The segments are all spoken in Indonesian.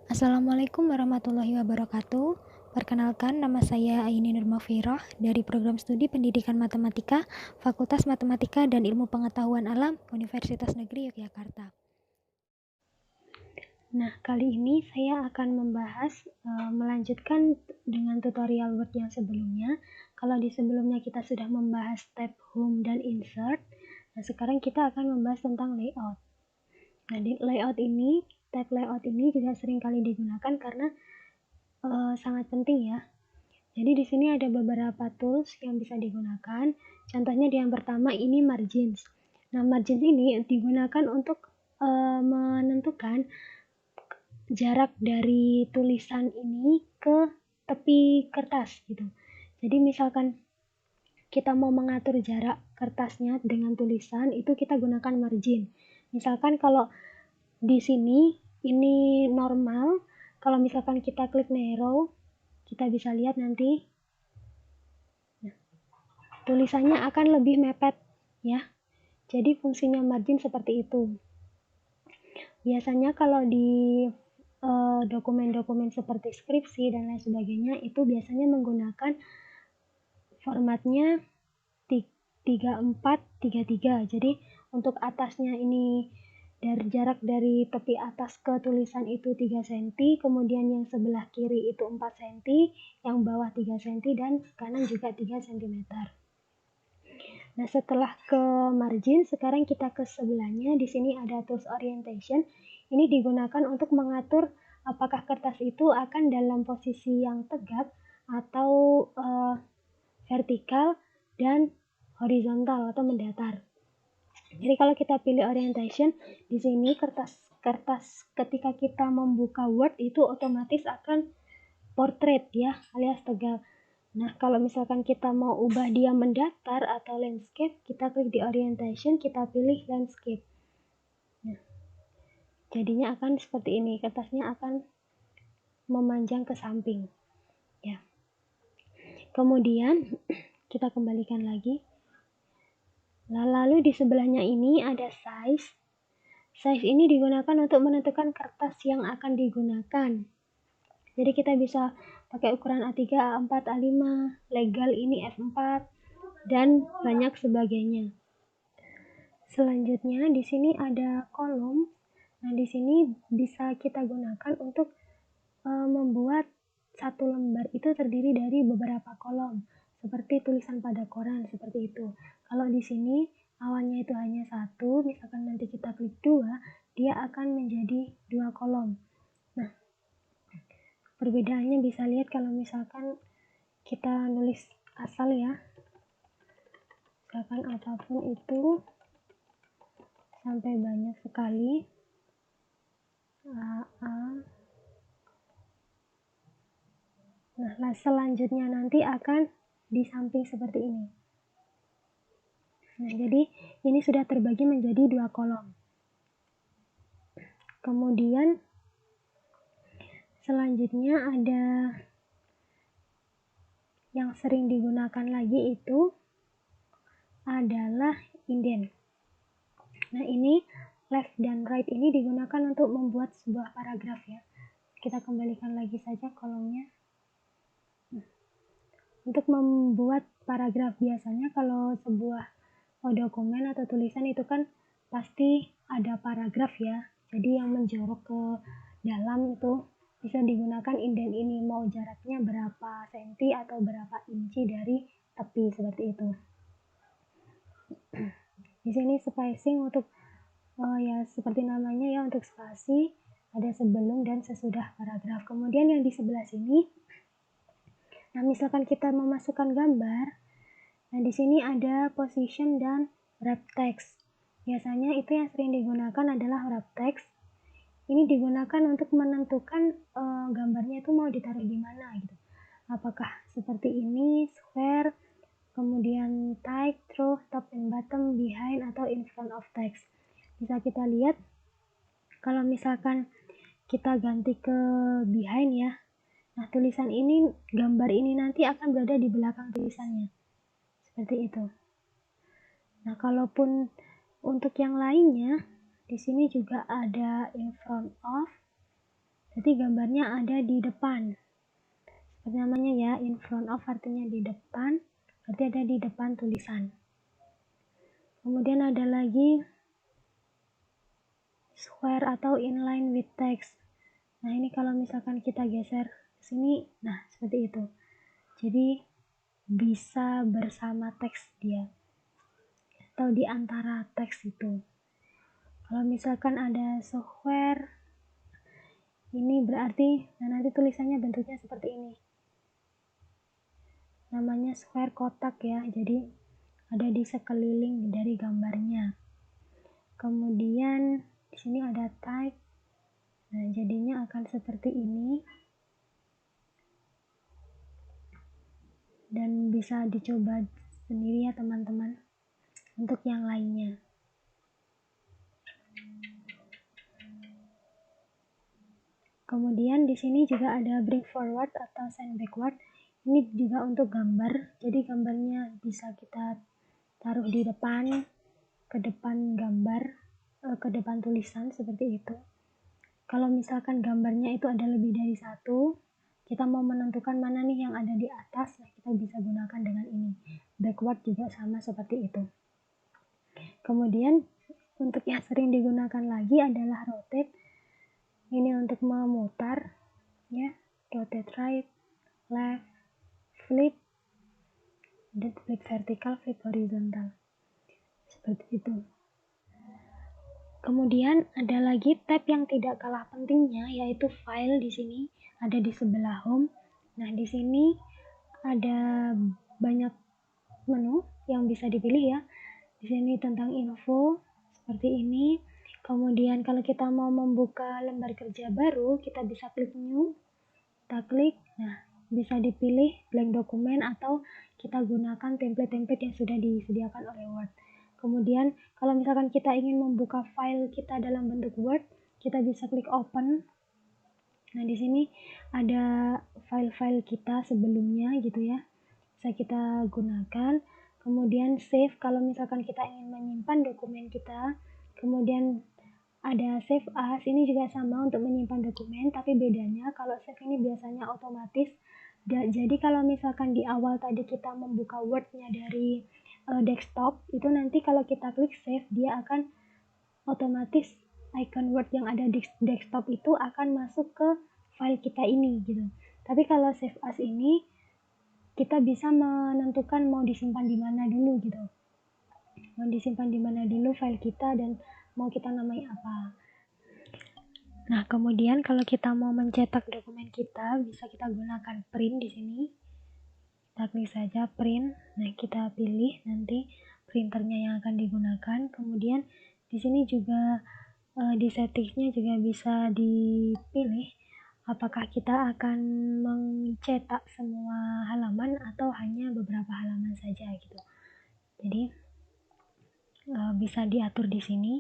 Assalamualaikum warahmatullahi wabarakatuh. Perkenalkan, nama saya Aini Nurmafirah dari Program Studi Pendidikan Matematika, Fakultas Matematika dan Ilmu Pengetahuan Alam, Universitas Negeri Yogyakarta. Nah, kali ini saya akan melanjutkan dengan tutorial Word yang sebelumnya. Kalau di sebelumnya kita sudah membahas tab Home dan Insert, nah sekarang kita akan membahas tentang layout. Nah, di tab layout ini juga sering kali digunakan karena sangat penting ya. Jadi di sini ada beberapa tools yang bisa digunakan. Contohnya yang pertama ini margins. Nah, margins ini digunakan untuk menentukan jarak dari tulisan ini ke tepi kertas gitu. Jadi misalkan kita mau mengatur jarak kertasnya dengan tulisan, itu kita gunakan margin. Misalkan kalau di sini ini normal, kalau misalkan kita klik narrow, kita bisa lihat nanti tulisannya akan lebih mepet ya. Jadi fungsinya margin seperti itu. Biasanya kalau di dokumen-dokumen seperti skripsi dan lain sebagainya itu biasanya menggunakan formatnya 3433. Jadi untuk atasnya ini dari jarak dari tepi atas ke tulisan itu 3 cm, kemudian yang sebelah kiri itu 4 cm, yang bawah 3 cm dan kanan juga 3 cm. Nah, setelah ke margin, sekarang kita ke sebelahnya. Di sini ada tools orientation. Ini digunakan untuk mengatur apakah kertas itu akan dalam posisi yang tegak atau vertikal dan horizontal atau mendatar. Jadi kalau kita pilih orientation, di sini kertas ketika kita membuka Word itu otomatis akan portrait ya, alias tegak. Nah, kalau misalkan kita mau ubah dia mendatar atau landscape, kita klik di orientation, kita pilih landscape. Nah, jadinya akan seperti ini, kertasnya akan memanjang ke samping. Ya. Kemudian kita kembalikan lagi. Lalu di sebelahnya ini ada size. Size ini digunakan untuk menentukan kertas yang akan digunakan. Jadi kita bisa pakai ukuran A3, A4, A5, legal ini F4, dan banyak sebagainya. Selanjutnya di sini ada kolom. Nah, di sini bisa kita gunakan untuk membuat satu lembar itu terdiri dari beberapa kolom, seperti tulisan pada koran seperti itu. Kalau di sini awalnya itu hanya satu, misalkan nanti kita klik 2, dia akan menjadi 2 kolom. Nah, perbedaannya bisa lihat kalau misalkan kita nulis asal ya, misalkan apapun itu sampai banyak sekali. Nah, selanjutnya nanti akan di samping seperti ini. Nah, jadi ini sudah terbagi menjadi 2 kolom. Kemudian selanjutnya ada yang sering digunakan lagi itu adalah indent. Nah, ini left dan right ini digunakan untuk membuat sebuah paragraf ya. Kita kembalikan lagi saja kolomnya. Untuk membuat paragraf biasanya kalau sebuah dokumen atau tulisan itu kan pasti ada paragraf ya. Jadi yang menjorok ke dalam itu bisa digunakan indent ini, mau jaraknya berapa senti atau berapa inci dari tepi seperti itu. Di sini spacing untuk ya seperti namanya ya, untuk spasi ada sebelum dan sesudah paragraf. Kemudian yang di sebelah sini, nah misalkan kita memasukkan gambar, nah di sini ada position dan wrap text. Biasanya itu yang sering digunakan adalah wrap text. Ini digunakan untuk menentukan gambarnya itu mau ditaruh di mana gitu. Apakah seperti ini, square, kemudian tight, through, top and bottom, behind, atau in front of text. Bisa kita lihat kalau misalkan kita ganti ke behind ya. Nah, tulisan ini, gambar ini nanti akan berada di belakang tulisannya. Seperti itu. Nah, kalaupun untuk yang lainnya, di sini juga ada in front of Berarti gambarnya ada di depan. Seperti namanya ya, in front of artinya di depan, berarti ada di depan tulisan. Kemudian ada lagi square atau inline with text. Nah, ini kalau misalkan kita geser ke sini, nah seperti itu. Jadi bisa bersama teks dia atau di antara teks itu. Kalau misalkan ada square, ini berarti nanti tulisannya bentuknya seperti ini. Namanya square, kotak ya. Jadi ada di sekeliling dari gambarnya. Kemudian di sini ada type. Nah, jadinya akan seperti ini. Dan bisa dicoba sendiri ya teman-teman untuk yang lainnya. Kemudian di sini juga ada bring forward atau send backward. Ini juga untuk gambar. Jadi gambarnya bisa kita taruh di depan, ke depan gambar, ke depan tulisan seperti itu. Kalau misalkan gambarnya itu ada lebih dari satu, kita mau menentukan mana nih yang ada di atas, nah kita bisa gunakan dengan ini. Backward juga sama seperti itu. Kemudian untuk yang sering digunakan lagi adalah rotate. Ini untuk memutar ya, rotate right, left, flip, dan flip vertikal, flip horizontal. Seperti itu. Kemudian ada lagi tab yang tidak kalah pentingnya, yaitu file. Di sini ada di sebelah home. Nah, di sini ada banyak menu yang bisa dipilih ya. Di sini tentang info seperti ini. Kemudian kalau kita mau membuka lembar kerja baru, kita bisa klik new. Kita klik, nah bisa dipilih blank dokumen atau kita gunakan template-template yang sudah disediakan oleh Word. Kemudian kalau misalkan kita ingin membuka file kita dalam bentuk Word, kita bisa klik open. Nah, di sini ada file-file kita sebelumnya gitu ya. Bisa kita gunakan. Kemudian save kalau misalkan kita ingin menyimpan dokumen kita. Kemudian ada save as, ini juga sama untuk menyimpan dokumen, tapi bedanya kalau save ini biasanya otomatis. Jadi kalau misalkan di awal tadi kita membuka Word-nya dari desktop, itu nanti kalau kita klik save, dia akan otomatis icon Word yang ada di desktop itu akan masuk ke file kita ini gitu. Tapi kalau save as ini kita bisa menentukan mau disimpan di mana dulu gitu. Mau disimpan di mana dulu file kita dan mau kita namai apa. Nah, kemudian kalau kita mau mencetak dokumen kita, bisa kita gunakan print di sini. Kita klik saja print. Nah, kita pilih nanti printernya yang akan digunakan. Kemudian di sini juga di settingnya juga bisa dipilih apakah kita akan mencetak semua halaman atau hanya beberapa halaman saja gitu. Jadi bisa diatur di sini.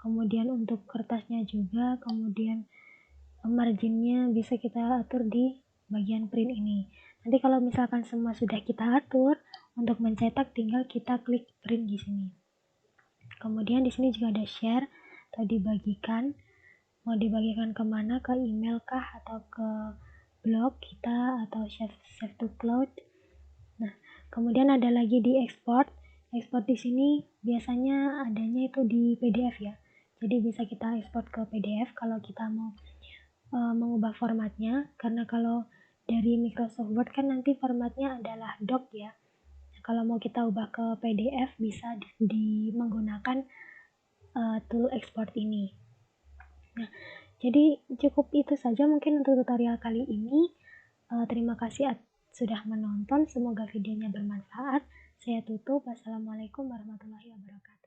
Kemudian untuk kertasnya juga, kemudian marginnya bisa kita atur di bagian print ini. Nanti kalau misalkan semua sudah kita atur, untuk mencetak tinggal kita klik print di sini. Kemudian di sini juga ada share atau dibagikan. Mau dibagikan kemana, ke email kah atau ke blog kita atau save to cloud. Nah, kemudian ada lagi di export. Export di sini biasanya adanya itu di PDF ya. Jadi bisa kita export ke PDF kalau kita mau mengubah formatnya, karena kalau dari Microsoft Word kan nanti formatnya adalah doc ya. Kalau mau kita ubah ke PDF bisa menggunakan tool export ini. Nah, jadi cukup itu saja mungkin untuk tutorial kali ini. Terima kasih sudah menonton, semoga videonya bermanfaat. Saya tutup. Wassalamualaikum warahmatullahi wabarakatuh.